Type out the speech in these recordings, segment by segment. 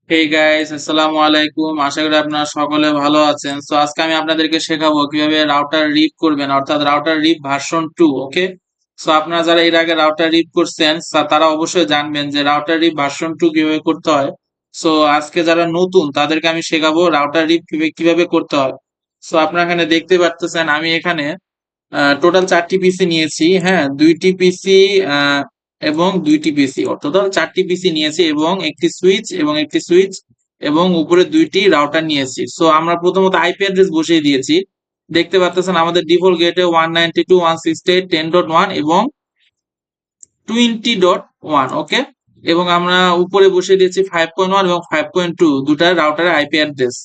Hey guys, আসসালামু আলাইকুম। আশা করি আপনারা সকলে ভালো আছেন। সো আজকে আমি আপনাদেরকে শেখাবো কিভাবে রাউটার রিপ করবেন, অর্থাৎ রাউটার রিপ ভার্সন 2। ওকে, সো আপনারা যারা এর আগে রাউটার রিপ করছেন তারা অবশ্যই জানবেন যে রাউটার রিপ ভার্সন 2 কিভাবে করতে হয়। সো আজকে যারা নতুন তাদেরকে আমি শেখাবো রাউটার রিপ কিভাবে করতে হয়। সো আপনারা এখানে দেখতে পাচ্ছেন আমি এখানে টোটাল 4টি পিসি নিয়েছি। হ্যাঁ, 2টি পিসি এবং 2টি পিসি, টোটাল 4টি পিসি নিয়েছি এবং একটি সুইচ এবং উপরে 2টি রাউটার নিয়েছি। সো আমরা প্রথমত আইপি অ্যাড্রেস বসিয়ে দিয়েছি। দেখতে পাচ্ছেন আমাদের ডিফল্ট গেটে 192.168.10.1 এবং 20.1। ওকে, এবং আমরা উপরে বসিয়ে দিয়েছি 5.1 এবং 5.2 দুটা রাউটারের আইপি অ্যাড্রেস।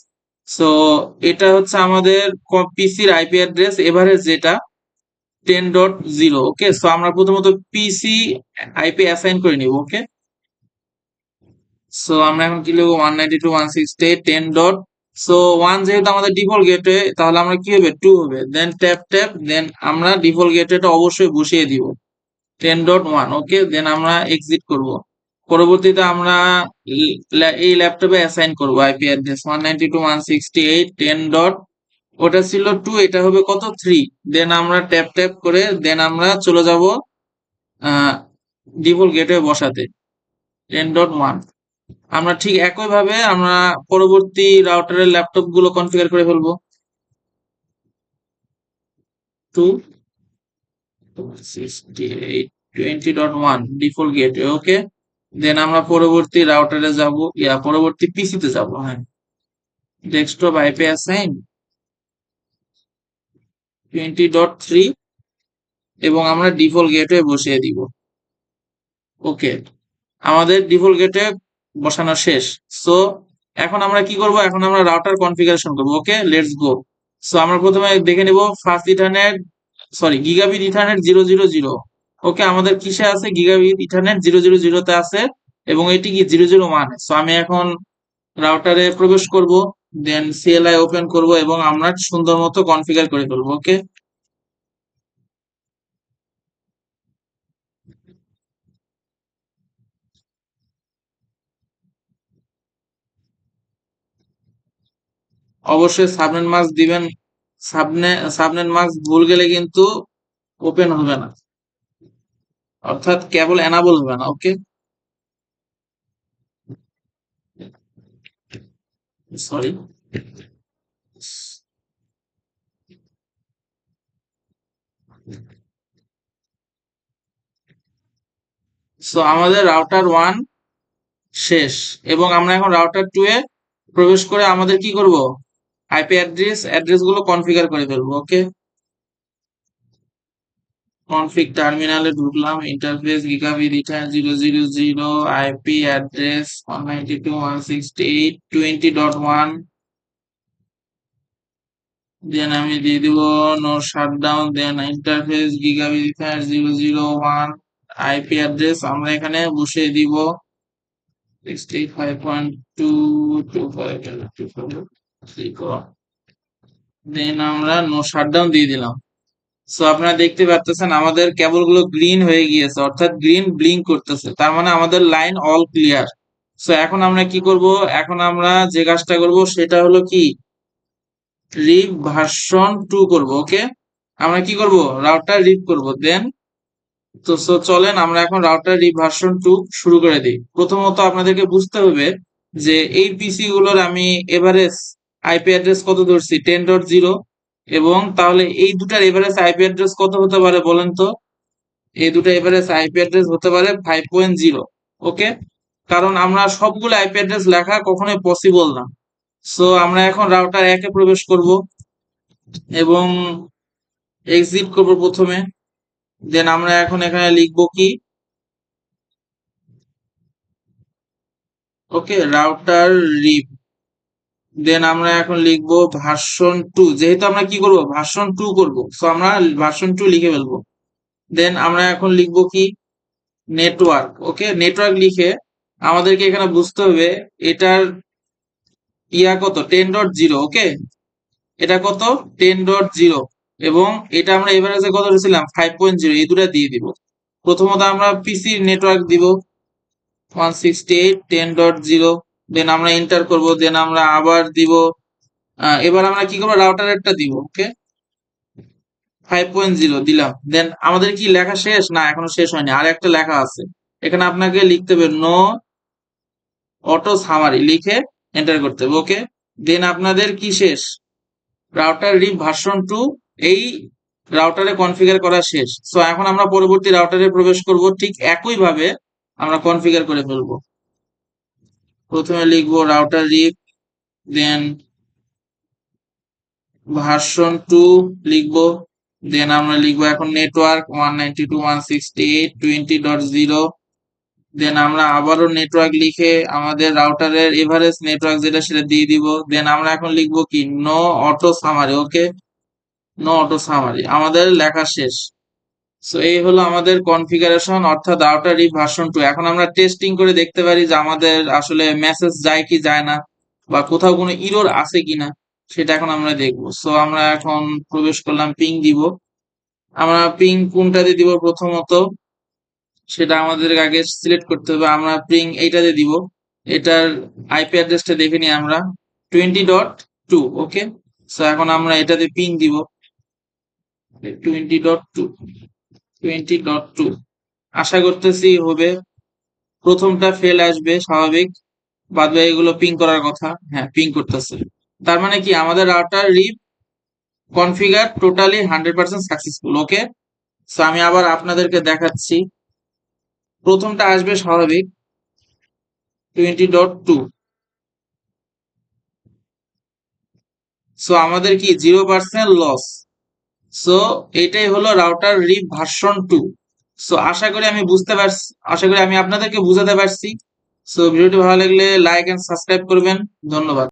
সো এটা হচ্ছে আমাদের পিসির আইপি অ্যাড্রেস এভারেজ, যেটা 10.0। ওকে, সো আমরা প্রথমত পিসি আইপি অ্যাসাইন করে নিব। ওকে, সো আমরা এখন কি লিখবো 192.168.10. সো 1 যেহেতু আমাদের ডিফল্ট গেটওয়ে, তাহলে আমরা কি হবে 2 হবে, দেন ট্যাপ দেন আমরা ডিফল্ট গেটওয়েটা অবশ্যই বসিয়ে দিব 10.1। ওকে, দেন আমরা এক্সিট করব। পরবর্তীতে আমরা এই ল্যাপটপে অ্যাসাইন করব আইপি অ্যাড্রেস 192.168.10. ওটা ছিল 2, এটা হবে কত 3। দেন আমরা ট্যাপ করে দেন আমরা চলে যাব ডিফল্ট গেটওয়ে বসাতে 10.1। আমরা ঠিক একইভাবে আমরা পরবর্তী রাউটারের ল্যাপটপ গুলো কনফিগার করে ফেলবো 268.20.1 ডিফল্ট গেটওয়ে। ওকে, দেন আমরা পরবর্তী রাউটারে যাব, পরবর্তী পিসিতে যাব। হ্যাঁ, ডেস্কটপ আইপি অ্যাসাইন 20.3 এবং আমরা ডিফল্ট গেটওয়ে বসিয়ে দিব। ওকে, আমাদের ডিফল্ট গেটওয়ে বসানো শেষ। সো এখন আমরা কি করব, এখন আমরা রাউটার কনফিগারেশন করব। ওকে, লেটস গো। সো আমরা প্রথমে দেখে নিব ফাস্ট ইথারনেট, গিগাবিট ইথারনেট 000। ওকে, আমাদের কিসে আছে, গিগাবিট ইথারনেট 000 তে আছে এবং এটি কি 001। সো আমি এখন রাউটারে প্রবেশ করব, দেন সিএলআই ওপেন করব এবং আমরা সুন্দর মতো কনফিগার করে ফেলবো। ওকে, অবশ্যই সাবনেট মাস্ক দিবেন। সাবনেট মাস্ক ভুল গেলে কিন্তু ওপেন হবে না, অর্থাৎ কেবল এনাবল হবে না। ওকে, সরি। সো আমাদের রাউটার 1 শেষ এবং আমরা এখন রাউটার 2 এ প্রবেশ করে আমাদের কি করব, আইপি অ্যাড্রেস গুলো কনফিগার করে ফেলবো। ওকে, কনফিগ টার্মিনালে ঢুকলাম, interface gigabit ether 000, IP address 192.168.20.1। Then আমি দিয়ে দিব no shutdown, then interface gigabit ether 001, IP address আমরা এখানে বসিয়ে দিব 65.225.254। দেন আমরা নো শাটডাউন দিয়ে দিলাম। সো আপনারা দেখতে পাচ্ছেন আমাদের কেবল গুলো গ্রিন হয়ে গিয়েছে, অর্থাৎ গ্রিন ব্লিঙ্ক করতেছে, তার মানে আমাদের লাইন অল ক্লিয়ার। সো এখন আমরা কি করব, এখন আমরা যে কাজটা করব সেটা হলো কি রিপ ভার্সন 2 করব। ওকে, আমরা কি করব, রাউটার রিপ করব। দেন তো সো চলেন আমরা এখন রাউটার রিপ ভার্সন 2 শুরু করে দিই। প্রথমত আপনাদেরকে বুঝতে হবে যে এই পিসি গুলোর আমি এভারেজ আইপি অ্যাড্রেস কত ধরছি 10.0, এবং তাহলে এই দুটার এভারেজ আইপি অ্যাড্রেস কত হতে পারে বলেন তো। এই দুটো এভারেজ আইপি অ্যাড্রেস হতে পারে 5.0। ওকে, কারণ আমরা সবগুলো আইপি অ্যাড্রেস লেখা কখনোই পসিবল না। সো আমরা এখন রাউটার 1 এ প্রবেশ করব এবং এক্সিট করব প্রথমে। দেন আমরা এখন এখানে লিখব কি, ওকে, রাউটার রিপ। দেন আমরা এখন লিখবো ভার্সন 2, যেহেতু আমরা কি করব ভার্সন 2 করব, সো আমরা ভার্সন 2 লিখে ফেলবো। দেন আমরা এখন লিখবো কি নেটওয়ার্ক। ওকে, নেটওয়ার্ক লিখে আমাদেরকে এখানে বুঝতে হবে এটার কত 10.0। ওকে, এটা কত 10.0 এবং এটা আমরা এভারেজে কত দিয়েছিলাম 5.0, এই দুটা দিয়ে দিব। প্রথমত আমরা পিসি নেটওয়ার্ক দিব 168.10.0। দেন আমরা এন্টার করব, দেন আমরা আবার দিব। এবার আমরা কি করবো, রাউটারেরটা দিব। ওকে, 5.0 দিলাম। দেন আমাদের কি লেখা শেষ? না, এখনো শেষ হয়নি, আর একটা লেখা আছে। এখানে আপনাকে লিখতে হবে নো অটো সামারি, লিখে এন্টার করতে হবে। ওকে, দেন আপনাদের কি শেষ? রাউটার রিপ ভার্সন 2 এই রাউটারে কনফিগার করা শেষ। সো এখন আমরা পরবর্তী রাউটারে প্রবেশ করব, ঠিক একই ভাবে আমরা কনফিগার করে ফেলবো। প্রথমে লিখবো রাউটার রিপ, দেন ভার্সন 2 লিখবো, দেন আমরা লিখবো এখন নেটওয়ার্ক 192.168.20.0। দেন আমরা আবারও নেটওয়ার্ক লিখে আমাদের রাউটারের এভারেজ নেটওয়ার্ক যেটা সেটা দিয়ে দিব। দেন আমরা এখন লিখবো কি, নো অটো সামারি। ওকে, নো অটো সামারি, আমাদের লেখা শেষ। সো এই হলো আমাদের কনফিগারেশন, অর্থাৎ রাউটার রিপ ভার্সন 2। এখন আমরা টেস্টিং করে দেখতে পারি যে আমাদের আসলে মেসেজ যায় কি যায় না, বা কোথাও কোনো ইরর আছে কিনা, সেটা এখন আমরা দেখবো। সো আমরা এখন প্রবেশ করলাম, পিং দিব। আমরা পিং কোনটাতে দিব প্রথমত, সেটা আমাদের আগে সিলেক্ট করতে হবে। আমরা পিং এইটাতে দিব। এটার আইপি অ্যাড্রেসটা দেখে নিই আমরা, 20.2। ওকে, সো এখন আমরা এটাতে পিং দিব 20.2। 20.2 আশা করতেছি হবে। প্রথমটা ফেল আসবে স্বাভাবিক, বাদ বাকি এগুলো পিং করার কথা। হ্যাঁ, পিং করতেছে। তার মানে কি, আমাদের রাউটার রিপ কনফিগার টোটালি 100% সাকসেসফুল। ওকে, সো আমি আবার আপনাদেরকে দেখাচ্ছি। প্রথমটা আসবে স্বাভাবিক 20.2। সো আমাদের কি 0% লস। সো এটাই হলো রাউটার রিপ ভার্সন 2। সো আশা করি আমি বুঝতে পারছি, আশা করি আমি আপনাদেরকে বুঝাতে পারছি। সো ভিডিওটি ভালো লাগলে লাইক এন্ড সাবস্ক্রাইব করবেন। ধন্যবাদ।